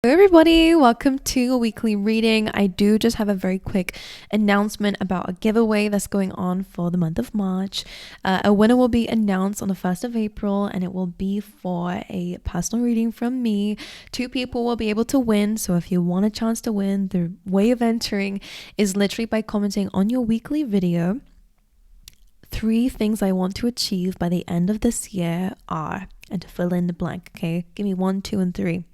Hello everybody, welcome to a weekly reading. I do just have a very quick announcement about a giveaway that's going on for the month of March. A winner will be announced on the 1st of April and it will be for a personal reading from me. 2 people will be able to win, so if you want a chance to win, the way of entering is literally by commenting on your weekly video. 3 things I want to achieve by the end of this year are, and to fill in the blank, okay? Give me 1, 2, and 3.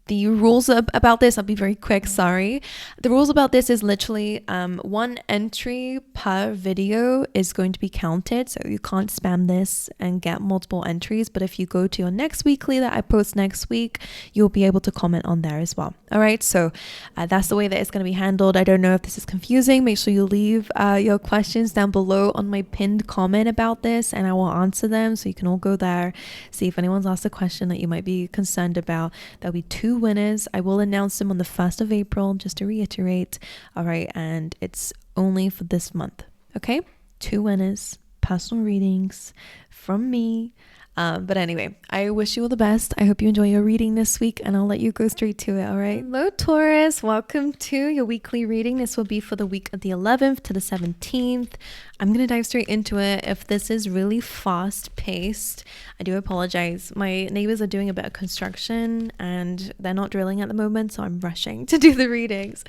The rules about this, I'll be very quick, sorry. The rules about this is literally 1 entry per video is going to be counted. So you can't spam this and get multiple entries. But if you go to your next weekly that I post next week, you'll be able to comment on there as well. All right, so that's the way that it's going to be handled. I don't know if this is confusing. Make sure you leave your questions down below on my pinned comment about this and I will answer them. So you can all go there, see if anyone's asked a question that you might be concerned about. There'll be 2 winners. I will announce them on the 1st of April, just to reiterate. All right, and it's only for this month. Okay, 2 winners, personal readings from me. But anyway, I wish you all the best. I hope you enjoy your reading this week and I'll let you go straight to it. All right. Hello, Taurus. Welcome to your weekly reading. This will be for the week of the 11th to the 17th. I'm going to dive straight into it. If this is really fast paced, I do apologize. My neighbors are doing a bit of construction and they're not drilling at the moment, so I'm rushing to do the readings.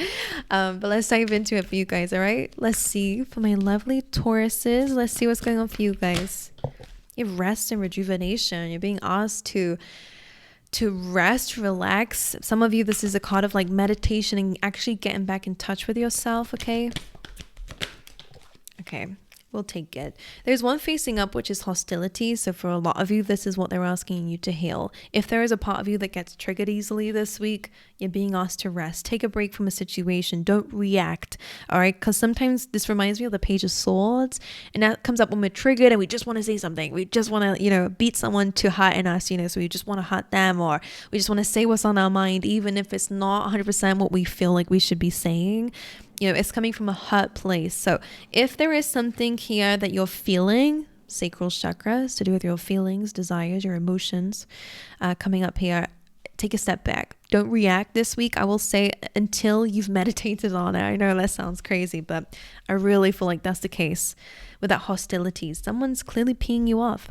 But let's dive into it for you guys. All right. Let's see for my lovely Tauruses. Let's see what's going on for you guys. You have rest and rejuvenation. You're being asked to rest, relax. Some of you, this is a card of like meditation and actually getting back in touch with yourself. Okay, we'll take it. There's one facing up, which is hostility. So for a lot of you, this is what they're asking you to heal. If there is a part of you that gets triggered easily this week, you're being asked to rest. Take a break from a situation. Don't react. All right. Because sometimes this reminds me of the Page of Swords. And that comes up when we're triggered and we just want to say something. We just want to, beat someone to hurt us, so we just want to hurt them, or we just want to say what's on our mind, even if it's not 100% what we feel like we should be saying. It's coming from a hurt place. So if there is something here that you're feeling, sacral chakras, to do with your feelings, desires, your emotions, coming up here, take a step back. Don't react this week. I will say until you've meditated on it. I know that sounds crazy, but I really feel like that's the case with that hostility. Someone's clearly peeing you off.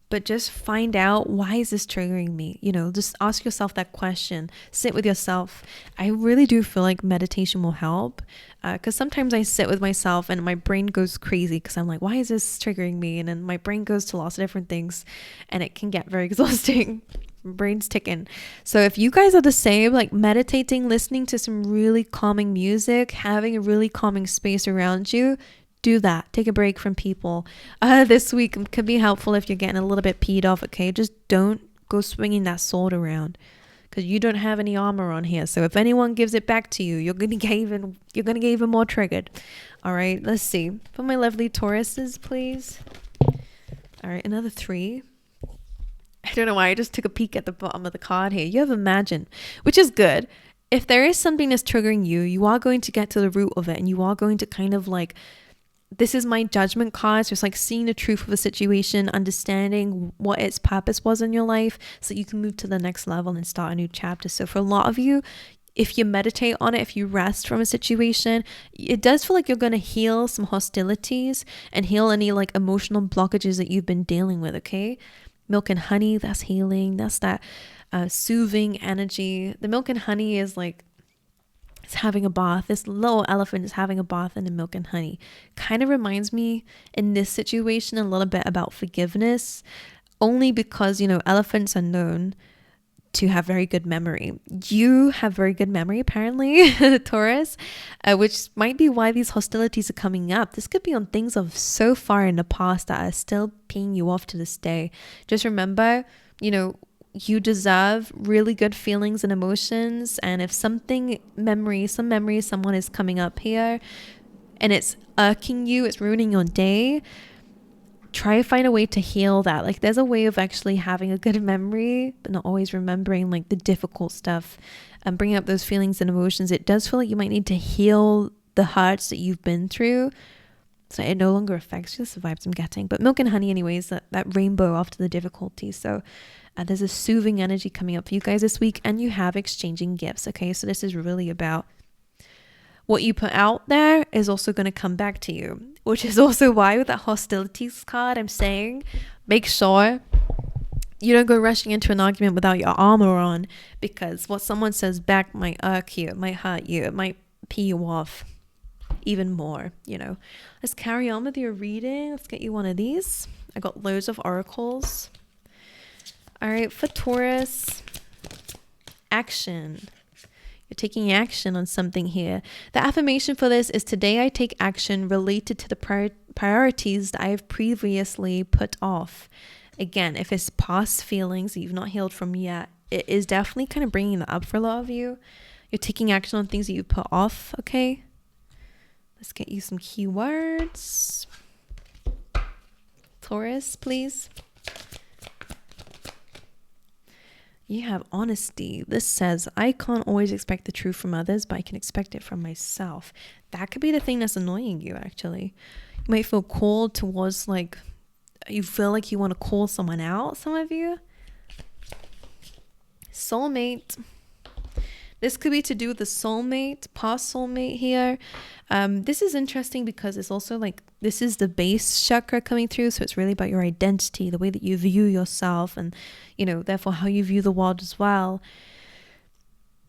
But just find out, why is this triggering me? Just ask yourself that question. Sit with yourself. I really do feel like meditation will help, because sometimes I sit with myself and my brain goes crazy because I'm like, why is this triggering me? And then my brain goes to lots of different things and it can get very exhausting. Brain's ticking. So if you guys are the same, like meditating, listening to some really calming music, having a really calming space around you, do that. Take a break from people. This week could be helpful if you're getting a little bit peed off. Okay, just don't go swinging that sword around, because you don't have any armor on here. So if anyone gives it back to you, you're gonna get even more triggered. All right, let's see. For my lovely Tauruses, please. All right, another 3. I don't know why I just took a peek at the bottom of the card here. You have Imagine, which is good. If there is something that's triggering you, you are going to get to the root of it, and you are going to kind of like, this is my judgment card. So it's like seeing the truth of a situation, understanding what its purpose was in your life, so you can move to the next level and start a new chapter. So for a lot of you, if you meditate on it, if you rest from a situation, it does feel like you're going to heal some hostilities and heal any like emotional blockages that you've been dealing with. Okay. Milk and honey, that's healing. That's that soothing energy. The milk and honey is like, it's having a bath. This little elephant is having a bath in the milk and honey. Kind of reminds me in this situation a little bit about forgiveness, only because, elephants are known to have very good memory. You have very good memory, apparently, Taurus, which might be why these hostilities are coming up. This could be on things of so far in the past that are still peeing you off to this day. Just remember, you deserve really good feelings and emotions. And if some memory, someone is coming up here and it's irking you, it's ruining your day, try to find a way to heal that. Like there's a way of actually having a good memory, but not always remembering like the difficult stuff and bringing up those feelings and emotions. It does feel like you might need to heal the hurts that you've been through, so it no longer affects you. That's the vibes I'm getting. But milk and honey anyways, that rainbow after the difficulty. So There's a soothing energy coming up for you guys this week, and you have exchanging gifts. Okay, so this is really about what you put out there is also going to come back to you, which is also why with that hostilities card, I'm saying make sure you don't go rushing into an argument without your armor on, because what someone says back might irk you, it might hurt you, it might pee you off even more, you know. Let's carry on with your reading. Let's get you one of these. I got loads of oracles. All right, for Taurus, action. You're taking action on something here. The affirmation for this is, today I take action related to the priorities that I have previously put off. Again, if it's past feelings that you've not healed from yet, it is definitely kind of bringing that up for a lot of you. You're taking action on things that you put off, okay? Let's get you some keywords. Taurus, please. You have honesty. This says, I can't always expect the truth from others, but I can expect it from myself. That could be the thing that's annoying you, actually. You might feel called towards, like, you feel like you want to call someone out, some of you. Soulmate. This could be to do with the soulmate, past soulmate here. This is interesting because it's also like, this is the base chakra coming through. So it's really about your identity, the way that you view yourself, and, you know, therefore how you view the world as well.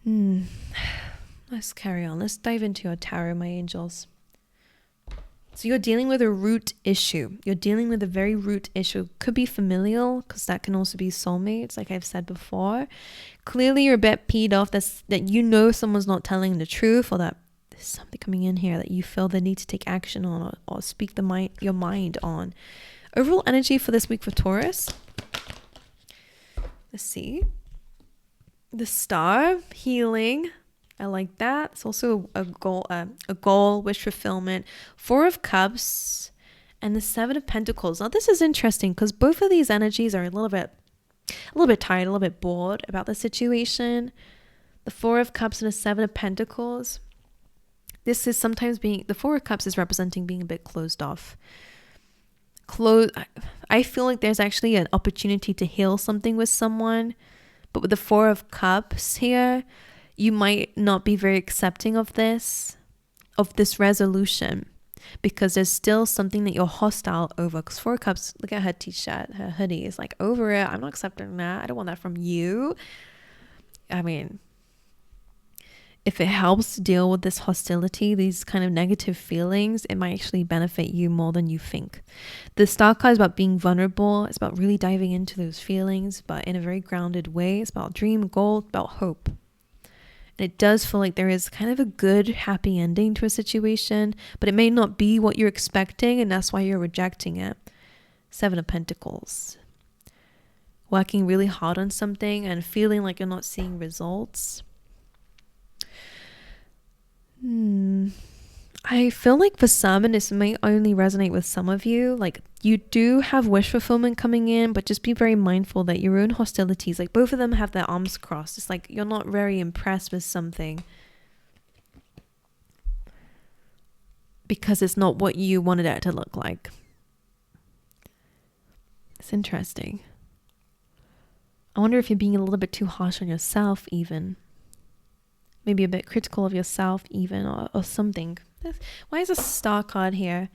Let's carry on. Let's dive into your tarot, my angels. So you're dealing with a root issue. You're dealing with a very root issue. Could be familial, because that can also be soulmates, like I've said before. Clearly you're a bit peed off that you know someone's not telling the truth, or that there's something coming in here that you feel the need to take action on, or speak your mind on. Overall energy for this week for Taurus. Let's see. The Star, healing. I like that. It's also a goal, wish fulfillment. 4 of Cups and the 7 of Pentacles. Now this is interesting because both of these energies are a little bit tired, a little bit bored about the situation. The 4 of Cups and the 7 of Pentacles. This is sometimes the 4 of Cups is representing being a bit closed off. I feel like there's actually an opportunity to heal something with someone, but with the 4 of Cups here, you might not be very accepting of this resolution, because there's still something that you're hostile over. Because 4 of Cups, look at her t-shirt, her hoodie is like, over it. I'm not accepting that. I don't want that from you. I mean, if it helps deal with this hostility, these kind of negative feelings, it might actually benefit you more than you think. The Star card is about being vulnerable. It's about really diving into those feelings, but in a very grounded way. It's about dream, goal, about hope. And it does feel like there is kind of a good, happy ending to a situation, but it may not be what you're expecting, and that's why you're rejecting it. 7 of Pentacles. Working really hard on something and feeling like you're not seeing results. I feel like for some, and this may only resonate with some of you, like you do have wish fulfillment coming in, but just be very mindful that your own hostilities, like both of them have their arms crossed. It's like you're not very impressed with something because it's not what you wanted it to look like. It's interesting. I wonder if you're being a little bit too harsh on yourself even. Maybe a bit critical of yourself even, or something. Why is a Star card here?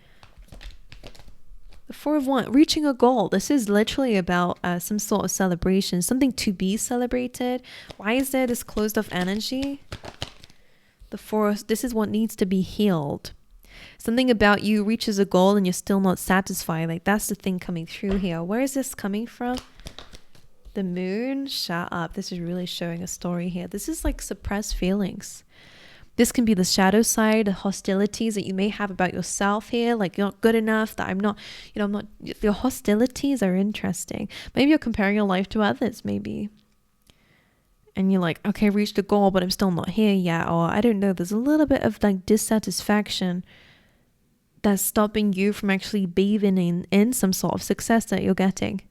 The 4 of Wands, reaching a goal. This is literally about some sort of celebration, something to be celebrated. Why is there this closed off energy? The 4, this is what needs to be healed. Something about you reaches a goal and you're still not satisfied. Like that's the thing coming through here. Where is this coming from? The Moon, shut up. This is really showing a story here. This is like suppressed feelings. This can be the shadow side, the hostilities that you may have about yourself here. Like you're not good enough, that I'm not, your hostilities are interesting. Maybe you're comparing your life to others, maybe. And you're like, okay, I reached a goal, but I'm still not here yet. Or I don't know, there's a little bit of like dissatisfaction that's stopping you from actually bathing in some sort of success that you're getting.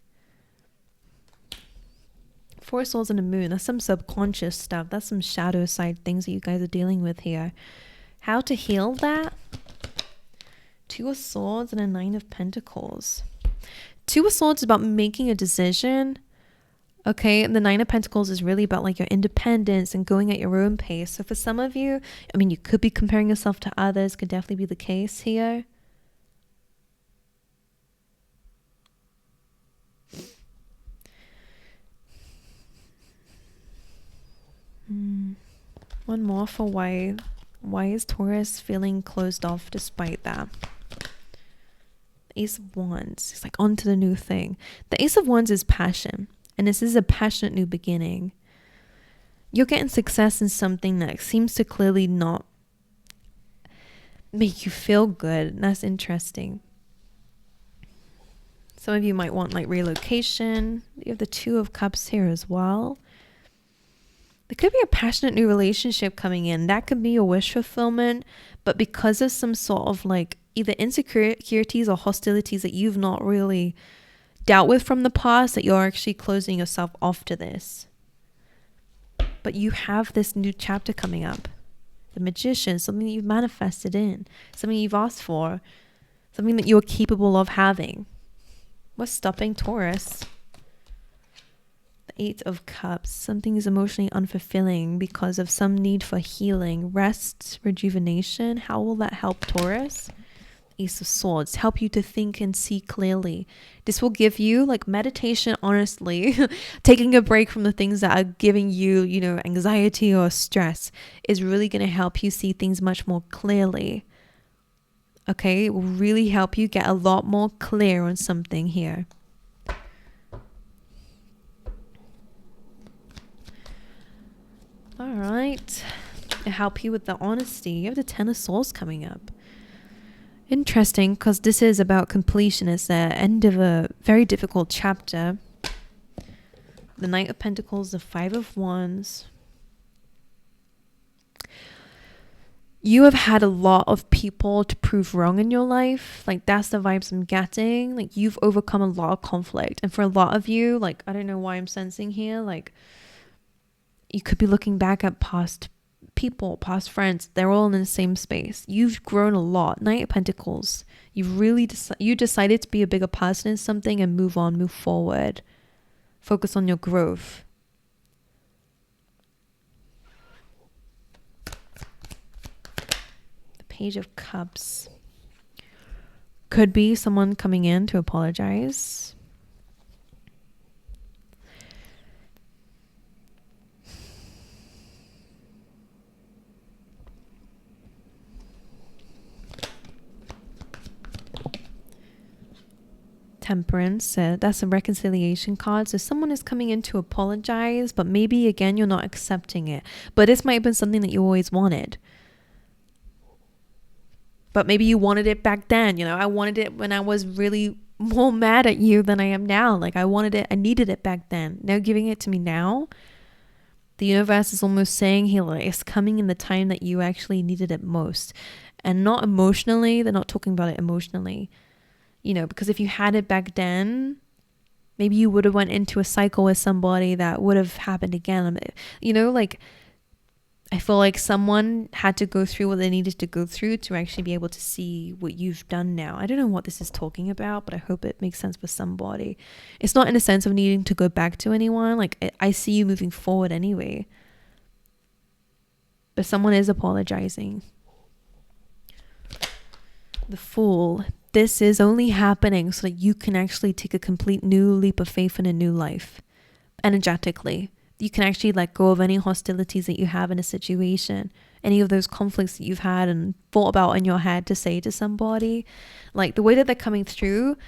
4 Swords and the Moon, that's some subconscious stuff. That's some shadow side things that you guys are dealing with here. How to heal that? 2 of Swords and a 9 of Pentacles. 2 of Swords is about making a decision. Okay, and the Nine of Pentacles is really about like your independence and going at your own pace. So for some of you, I mean, you could be comparing yourself to others, could definitely be the case here. One more for why. Why is Taurus feeling closed off despite that? Ace of Wands. It's like on to the new thing. The Ace of Wands is passion. And this is a passionate new beginning. You're getting success in something that seems to clearly not make you feel good. And that's interesting. Some of you might want like relocation. You have the Two of Cups here as well. There could be a passionate new relationship coming in. That could be a wish fulfillment, but because of some sort of like either insecurities or hostilities that you've not really dealt with from the past, that you're actually closing yourself off to this. But you have this new chapter coming up. The Magician, something that you've manifested in, something you've asked for, something that you're capable of having. What's stopping Taurus? Eight of Cups. Something is emotionally unfulfilling because of some need for healing, rest, rejuvenation. How will that help Taurus? Ace of Swords. Help you to think and see clearly. This will give you like meditation, honestly. Taking a break from the things that are giving you, you know, anxiety or stress is really going to help you see things much more clearly. Okay, it will really help you get a lot more clear on something here. All right, it'll help you with the honesty. You have the Ten of Swords coming up. Interesting, because this is about completion. It's the end of a very difficult chapter. The Knight of Pentacles, the Five of Wands. You have had a lot of people to prove wrong in your life. Like, that's the vibes I'm getting. Like, you've overcome a lot of conflict. And for a lot of you, like, I don't know why I'm sensing here, like, you could be looking back at past people, past friends. They're all in the same space. You've grown a lot. Knight of Pentacles. You've really you decided to be a bigger person in something and move on, move forward. Focus on your growth. The Page of Cups. Could be someone coming in to apologize. Temperance, that's a reconciliation card. So someone is coming in to apologize, but maybe again you're not accepting it. But this might have been something that you always wanted. But maybe you wanted it back then. You know, I wanted it when I was really more mad at you than I am now. Like, I wanted it, I needed it back then. Now giving it to me now, the universe is almost saying, hey, like, it's coming in the time that you actually needed it most. And not emotionally. They're not talking about it emotionally. You know, because if you had it back then, maybe you would have went into a cycle with somebody that would have happened again. You know, like, I feel like someone had to go through what they needed to go through to actually be able to see what you've done now. I don't know what this is talking about, but I hope it makes sense for somebody. It's not in a sense of needing to go back to anyone. Like, I see you moving forward anyway. But someone is apologizing. The Fool. This is only happening so that you can actually take a complete new leap of faith in a new life. Energetically. You can actually let go of any hostilities that you have in a situation. Any of those conflicts that you've had and thought about in your head to say to somebody. Like, the way that they're coming through,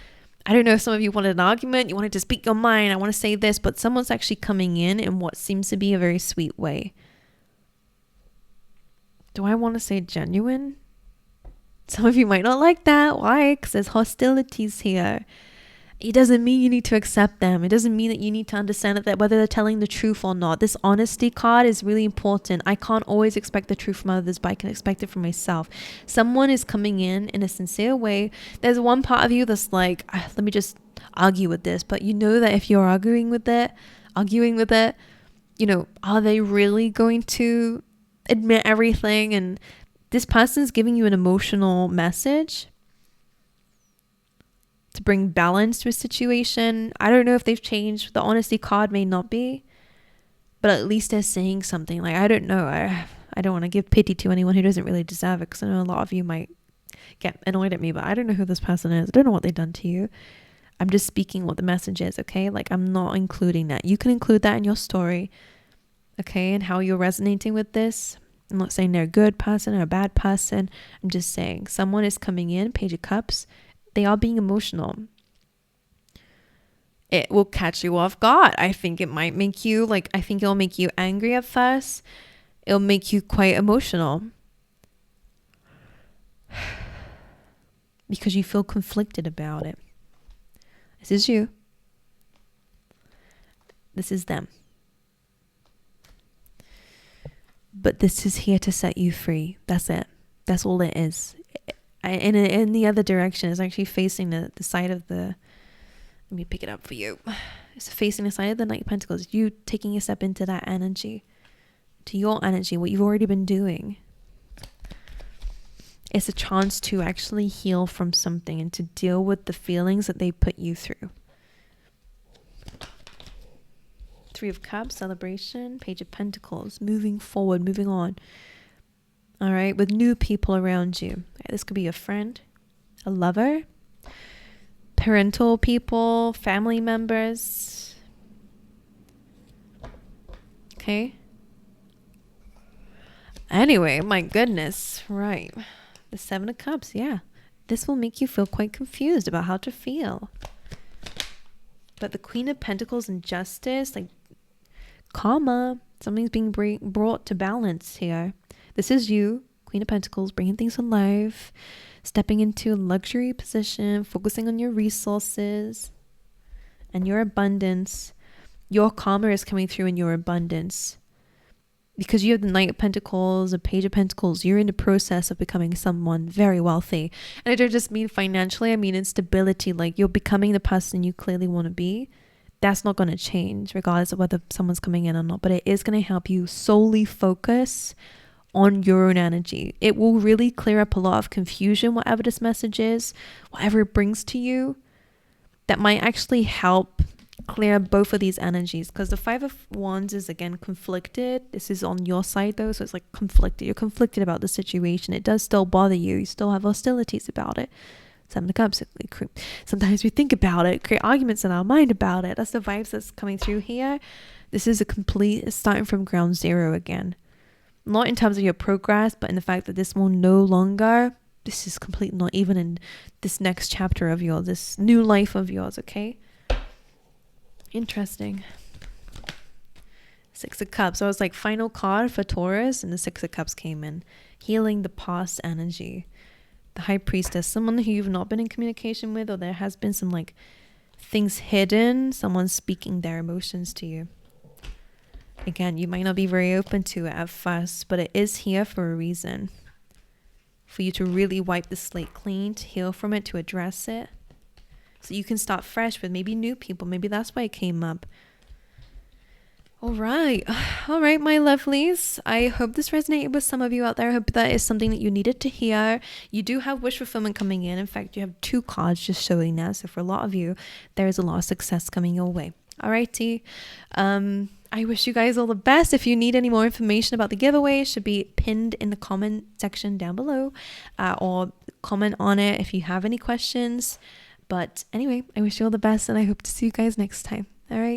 I don't know if some of you wanted an argument, you wanted to speak your mind, I want to say this, but someone's actually coming in what seems to be a very sweet way. Do I want to say genuine? Some of you might not like that. Why? Because there's hostilities here. It doesn't mean you need to accept them. It doesn't mean that you need to understand that whether they're telling the truth or not. This honesty card is really important. I can't always expect the truth from others, but I can expect it from myself. Someone is coming in a sincere way. There's one part of you that's like, let me just argue with this. But you know that if you're arguing with it, you know, are they really going to admit everything? And this person's giving you an emotional message. to bring balance to a situation. I don't know if they've changed. The honesty card may not be, but at least they're saying something. Like, I don't know. I don't want to give pity to anyone who doesn't really deserve it, because I know a lot of you might get annoyed at me, but I don't know who this person is. I don't know what they've done to you. I'm just speaking what the message is, okay? Like, I'm not including that. You can include that in your story, okay? And how you're resonating with this. I'm not saying they're a good person or a bad person. I'm just saying someone is coming in, Page of Cups. They are being emotional. It will catch you off guard. I think it might make you, like, I think it'll make you angry at first. It'll make you quite emotional. Because you feel conflicted about it. This is you. This is them. But this is here to set you free. That's it. That's all it is. And in the other direction, it's actually facing the side of the... Let me pick it up for you. It's facing the side of the Knight of Pentacles. You taking a step into that energy. To your energy, what you've already been doing. It's a chance to actually heal from something and to deal with the feelings that they put you through. Three of Cups, celebration. Page of Pentacles, moving forward, moving on. All right, with new people around you. This could be a friend, a lover, parental people, family members. Okay. Anyway, my goodness. Right. The Seven of Cups. Yeah. This will make you feel quite confused about how to feel. But the Queen of Pentacles and Justice, like karma, something's being brought to balance here. This is you, Queen of Pentacles, bringing things to life, stepping into a luxury position, focusing on your resources and your abundance. Your karma is coming through in your abundance. Because you have the Knight of Pentacles, a Page of Pentacles, you're in the process of becoming someone very wealthy. And I don't just mean financially, I mean in stability. Like, you're becoming the person you clearly want to be. That's not going to change regardless of whether someone's coming in or not. But it is going to help you solely focus on your own energy. It will really clear up a lot of confusion, whatever this message is, whatever it brings to you. That might actually help clear both of these energies, because the Five of Wands is again conflicted. This is on your side though, so it's like conflicted. You're conflicted about the situation. It does still bother you. You still have hostilities about it. Seven of Cups. Sometimes we think about it, create arguments in our mind about it. That's the vibes that's coming through here. This is a complete starting from ground zero again. Not in terms of your progress, but in the fact that this will no longer, this is complete, not even in this next chapter of yours, this new life of yours, okay? Interesting. Six of Cups. So I was like, final card for Taurus, and the Six of Cups came in. Healing the past energy. The High Priestess, someone who you've not been in communication with, or there has been some like things hidden, someone speaking their emotions to you. Again, you might not be very open to it at first, but it is here for a reason. For you to really wipe the slate clean, to heal from it, to address it. So you can start fresh with maybe new people. Maybe that's why it came up. All right, my lovelies. I hope this resonated with some of you out there. I hope that is something that you needed to hear. You do have wish fulfillment coming in. In fact, you have 2 cards just showing that. So for a lot of you, there is a lot of success coming your way. All righty. I wish you guys all the best. If you need any more information about the giveaway, it should be pinned in the comment section down below, or comment on it if you have any questions. But anyway, I wish you all the best, and I hope to see you guys next time. All right.